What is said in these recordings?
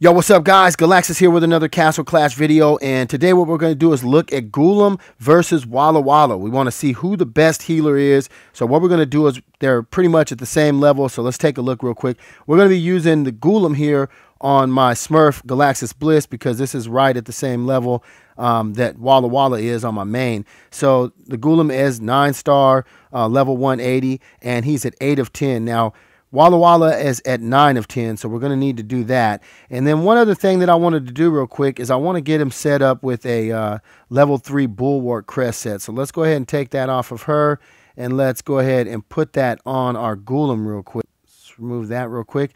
Yo, what's up, guys? Galaxus here with another Castle Clash video, and today what we're going to do is look at Golem versus Walla Walla. We want to see who the best healer is. So what we're going to do is they're pretty much at the same level, so let's take a look real quick. We're going to be using the Golem here on my Smurf Galaxus Bliss because this is right at the same level that Walla Walla is on my main. So the Golem is 9-star, level 180, and he's at 8 of 10. Now, Walla Walla is at 9 of 10, so we're going to need to do that. And then one other thing that I wanted to do real quick is I want to get him set up with a level 3 Bulwark crest set. So let's go ahead and take that off of her, and let's go ahead and put that on our Golem real quick. Let's remove that real quick.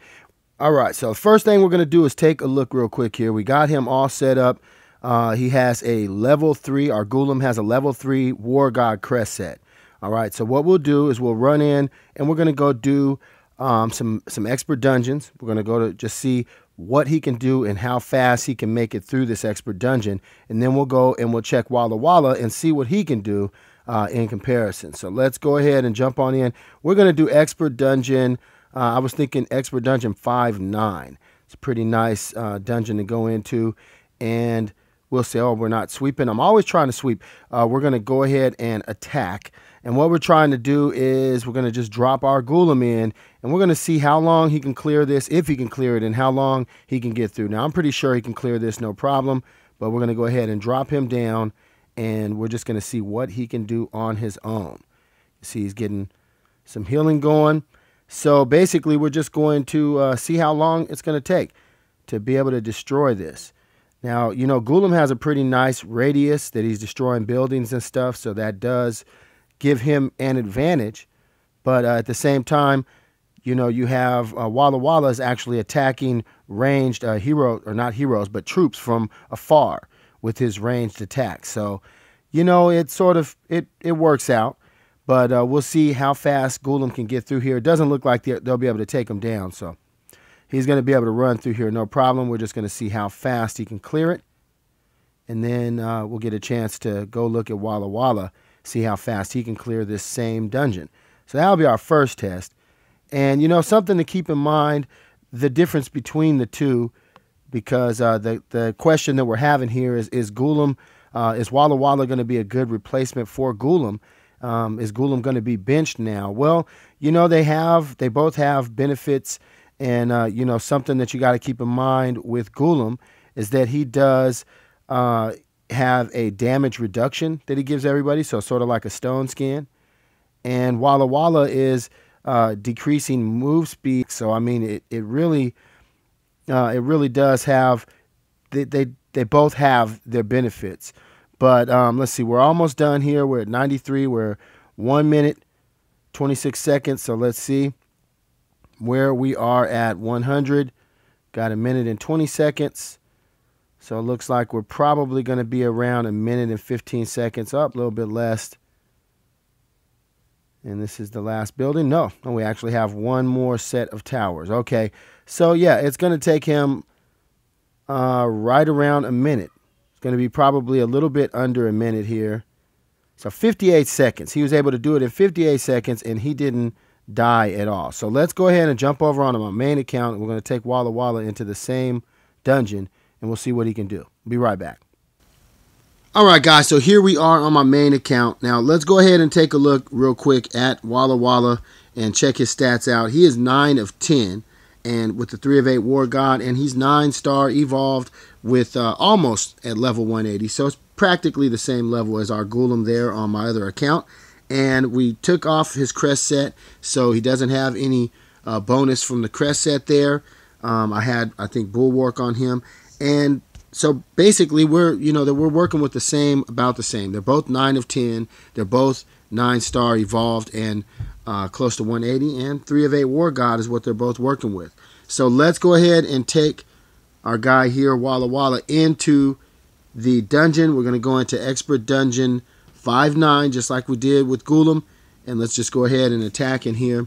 All right, so the first thing we're going to do is take a look real quick here. We got him all set up. He has a level 3, our Golem has a level 3 War God crest set. All right, so what we'll do is we'll run in, and we're going to go do some expert dungeons. We're going to go to just see what he can do and how fast he can make it through this expert dungeon. And then we'll go and we'll check Walla Walla and see what he can do in comparison. So let's go ahead and jump on in. We're going to do expert dungeon. I was thinking expert dungeon 5-9. It's a pretty nice dungeon to go into. And we'll say, oh, we're not sweeping. I'm always trying to sweep. We're going to go ahead and attack. And what we're trying to do is we're going to just drop our Golem in, and we're going to see how long he can clear this, if he can clear it, and how long he can get through. Now, I'm pretty sure he can clear this no problem, but we're going to go ahead and drop him down, and we're just going to see what he can do on his own. You see he's getting some healing going. So basically, we're just going to see how long it's going to take to be able to destroy this. Now, you know, Golem has a pretty nice radius that he's destroying buildings and stuff, so that does give him an advantage. But at the same time, you know, you have Walla Walla is actually attacking ranged heroes, or not heroes, but troops from afar with his ranged attack. So, you know, it sort of, it works out. But we'll see how fast Golem can get through here. It doesn't look like they'll be able to take him down. So he's going to be able to run through here, no problem. We're just going to see how fast he can clear it. And then we'll get a chance to go look at Walla Walla, see how fast he can clear this same dungeon. So that'll be our first test. And, you know, something to keep in mind, the difference between the two, because the question that we're having here is Golem, is Walla Walla going to be a good replacement for Golem? Is Golem going to be benched now? Well, you know, they both have benefits. And, you know, something that you got to keep in mind with Golem is that he does have a damage reduction that he gives everybody, so sort of like a stone skin. And Walla Walla is decreasing move speed. So I mean, it really does have, they both have their benefits. But let's see, we're almost done here. We're at 93. We're 1 minute 26 seconds. So let's see where we are at 100. Got a minute and 20 seconds. So it looks like we're probably going to be around 1 minute and 15 seconds. Up a little bit less. And this is the last building. No, we actually have one more set of towers. Okay, so yeah, it's going to take him right around a minute. It's going to be probably a little bit under a minute here. So 58 seconds. He was able to do it in 58 seconds, and he didn't die at all. So let's go ahead and jump over onto my main account. We're going to take Walla Walla into the same dungeon, and we'll see what he can do. Be right back. All right, guys, so here we are on my main account. Now, let's go ahead and take a look real quick at Walla Walla and check his stats out. He is 9 of 10 and with the 3 of 8 War God, and he's 9-star evolved with almost at level 180. So it's practically the same level as our Golem there on my other account. And we took off his crest set, so he doesn't have any bonus from the crest set there. I had, I think, Bulwark on him. And so basically we're working with about the same. They're both 9 of 10. They're both 9-star evolved and close to 180. And 3 of 8 War God is what they're both working with. So let's go ahead and take our guy here, Walla Walla, into the dungeon. We're going to go into Expert Dungeon 5-9, just like we did with Golem. And let's just go ahead and attack in here.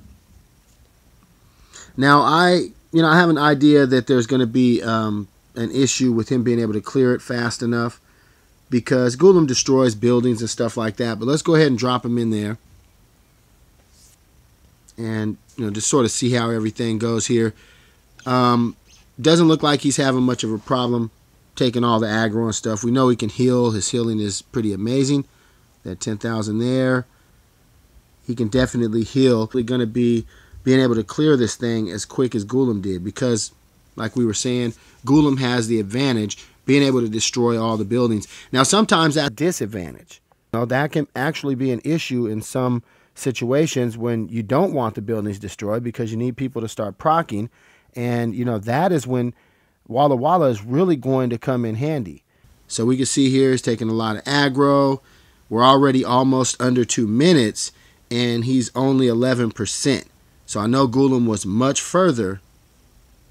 Now, I have an idea that there's going to be an issue with him being able to clear it fast enough because Golem destroys buildings and stuff like that. But let's go ahead and drop him in there and, you know, just sort of see how everything goes here. Doesn't look like he's having much of a problem taking all the aggro and stuff. We know he can heal. His healing is pretty amazing. That 10,000 there. He can definitely heal. We're going to be being able to clear this thing as quick as Ghoulam did because, like we were saying, Ghoulam has the advantage being able to destroy all the buildings. Now, sometimes that's a disadvantage. You know, that can actually be an issue in some situations when you don't want the buildings destroyed because you need people to start proccing. And, you know, that is when Walla Walla is really going to come in handy. So we can see here he's taking a lot of aggro. We're already almost under 2 minutes, and he's only 11%. So I know Ghoulam was much further,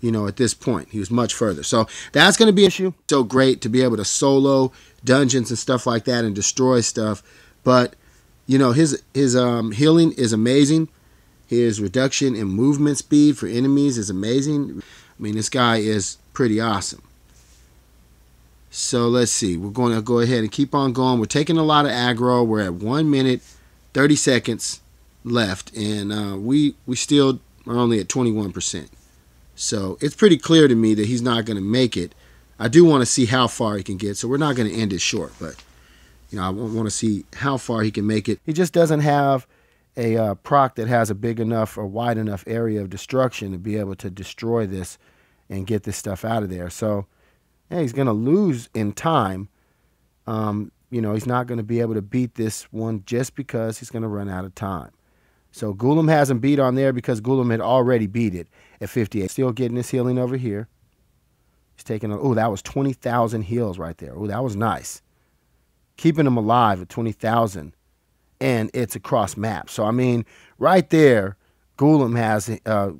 you know, at this point. He was much further. So that's going to be an issue. So great to be able to solo dungeons and stuff like that and destroy stuff. But, you know, his healing is amazing. His reduction in movement speed for enemies is amazing. I mean, this guy is pretty awesome. So let's see. We're going to go ahead and keep on going. We're taking a lot of aggro. We're at 1 minute, 30 seconds left. And we still are only at 21%. So it's pretty clear to me that he's not going to make it. I do want to see how far he can get. So we're not going to end it short. But, you know, I want to see how far he can make it. He just doesn't have a proc that has a big enough or wide enough area of destruction to be able to destroy this and get this stuff out of there. So yeah, he's going to lose in time. You know, he's not going to be able to beat this one just because he's going to run out of time. So Ghoulam hasn't beat on there because Ghoulam had already beat it at 58. Still getting his healing over here. He's taking a, oh, that was 20,000 heals right there. Oh, that was nice. Keeping him alive at 20,000. And it's across map. So, I mean, right there, Ghoulam has,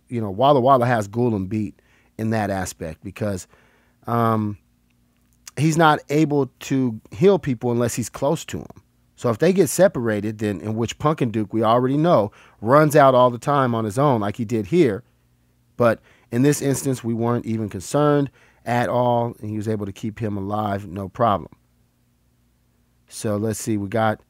you know, Walla Walla has Ghoulam beat in that aspect because he's not able to heal people unless he's close to him. So if they get separated, then in which Pumpkin Duke, we already know, runs out all the time on his own like he did here. But in this instance, we weren't even concerned at all, and he was able to keep him alive, no problem. So let's see, we got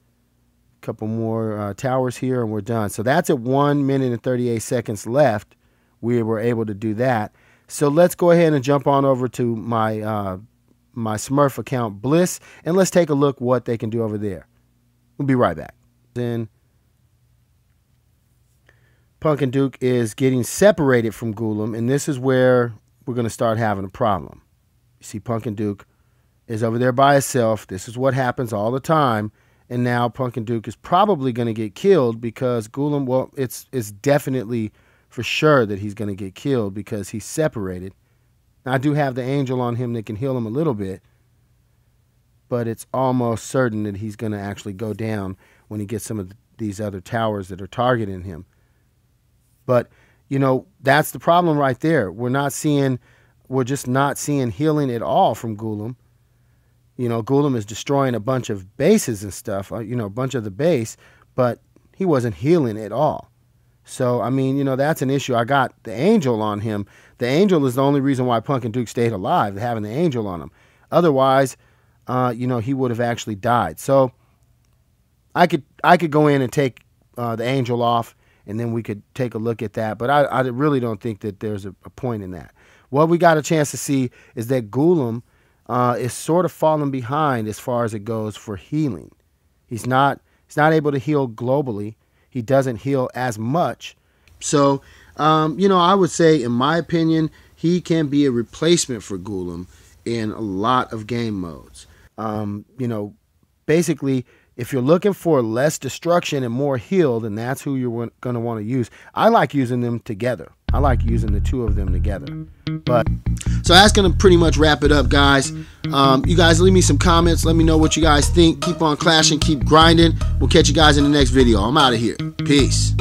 couple more towers here and we're done. So that's at 1 minute and 38 seconds left. We were able to do that. So let's go ahead and jump on over to my my Smurf account Bliss and let's take a look what they can do over there. We'll be right back. Then Pumpkin Duke is getting separated from Ghoulam, and this is where we're going to start having a problem. You see Pumpkin Duke is over there by himself. This is what happens all the time. And now Pumpkin Duke is probably going to get killed because Ghoulam, well, it's definitely for sure that he's going to get killed because he's separated. Now, I do have the angel on him that can heal him a little bit, but it's almost certain that he's going to actually go down when he gets some of these other towers that are targeting him. But, you know, that's the problem right there. We're just not seeing healing at all from Ghoulam. You know, Ghoulam is destroying a bunch of bases and stuff, you know, a bunch of the base, but he wasn't healing at all. So, I mean, you know, that's an issue. I got the angel on him. The angel is the only reason why Pumpkin Duke stayed alive, having the angel on him. Otherwise, you know, he would have actually died. So I could go in and take the angel off, and then we could take a look at that. But I really don't think that there's a point in that. What we got a chance to see is that Ghoulam is sort of falling behind as far as it goes for healing. He's not able to heal globally. He doesn't heal as much. So, you know, I would say, in my opinion, he can be a replacement for Ghoulam in a lot of game modes. You know, basically, if you're looking for less destruction and more heal, then that's who you're going to want to use. I like using them together. I like using the two of them together. But so that's going to pretty much wrap it up, guys. You guys leave me some comments. Let me know what you guys think. Keep on clashing. Keep grinding. We'll catch you guys in the next video. I'm out of here. Peace.